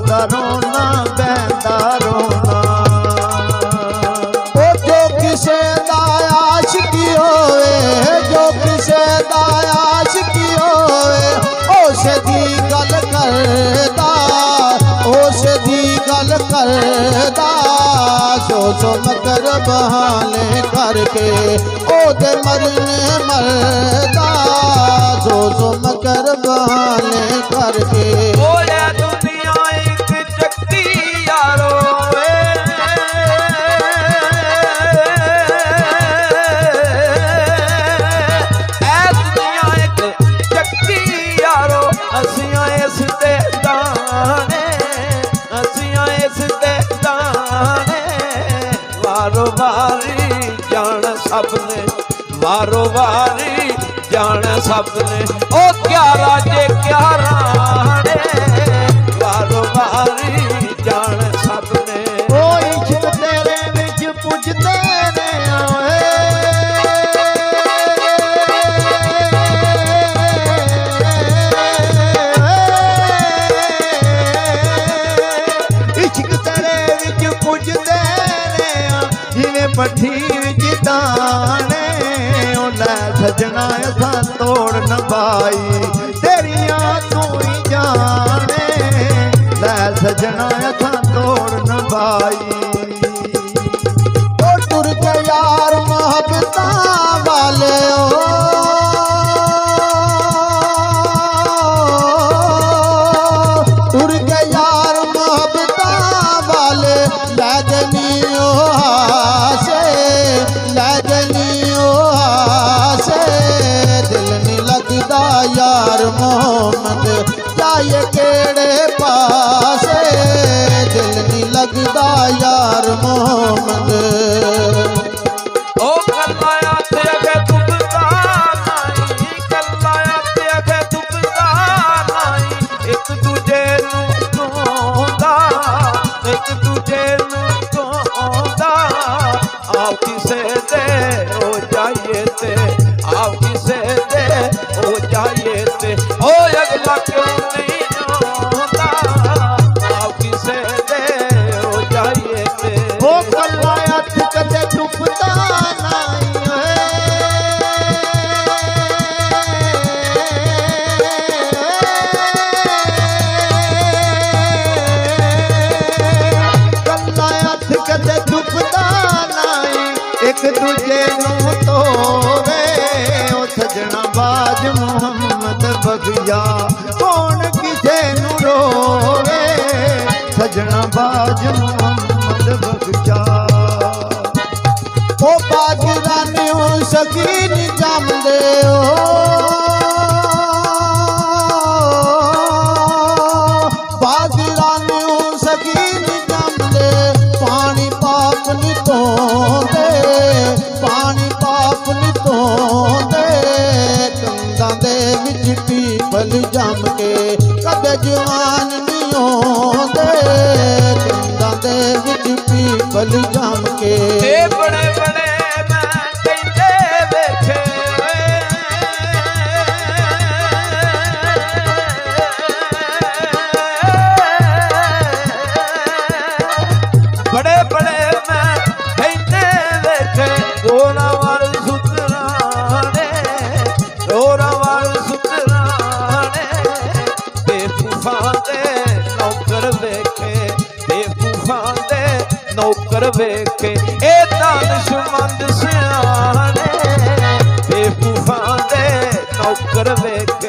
टुरदा रोना बहदा रोना। ओ जो किसे दा आशिकी होवे, जो किसे दा आशिकी होवे, उस दी गल करदा, उस दी गल करदा। सो मकर बहाने करके ओदे मरने मरदा, सो मकर बहाने करके। ओए दुनिया एक चक्की यारो दुनिया एक चक्की यारो। असियां इस दे दाने, असियां इस दे दाने। वारो वारी जान सबने, वारो वारी जान सबने। ओ क्या राजे क्या राणे, वारो वारी जान सबने। ओ इश्क तेरे विच पुजदे ने आए, इश्क तेरे विच पुजदे ने जिवें पट्ठी विच दाने। ओ लै सजना असां तोड़ न पाई, तेरियां तू ही जाने। लै सजना असां तोड़ न पाई। ओ टुर के यार मोहब्बतां वाले ओ, टुर के यार मोहब्बतां वाले। लै जनी ओ आसे, लै जनी ओ आसे। दिल नहीं लगदा यार मोहम्मद जाए केड़े पासे, दिल नहीं लगदा यार मोहम्मद। ओ कल्ला ते अगे दुबदा नहीं, कल्ला ते अगे दुबदा नहीं। एक दूजे नूं धोंदा, एक दूजे नूं धोंदा। आओ किसे दे हो जाइए ते, आओ किसे दे हो जाइए ते। ओ अगला क्यों नहीं धोंदा, आओ किसे दे हो जाइए ते। ओ कल्ला हथ कदे डुबदा नहीं है, कल्ला हथ कदे डुबदा नहीं। एक दूजे नूं धोवे, ओ सजना बाज मोहम्मद बगिया कौन किसे नूं रोवे। सजना बाज मोहम्मद बगिया। ओ बाजरानियों शकीन जमदे ओ, बाजरानियों शकीन जमदे। पानी पाप नहीं धोंदे, पानी पाप नहीं धोंदे। कंधां दे विच पीपल जम के कदे जवान नहीं होंदे। कंधां दे विच पीपल जम के। ए बड़े बड़े मैं कहंदे वेखे, बड़े बड़े मैं कहंदे वेखे। रोना वाल सुतराने, रोना वाल सुतराने। बेवकूफा दे नौकर वेखे, बेवकूफा दे नौकर वेखे। ए दानिशमंद सियाने, बेवकूफा दे नौकर वेखे।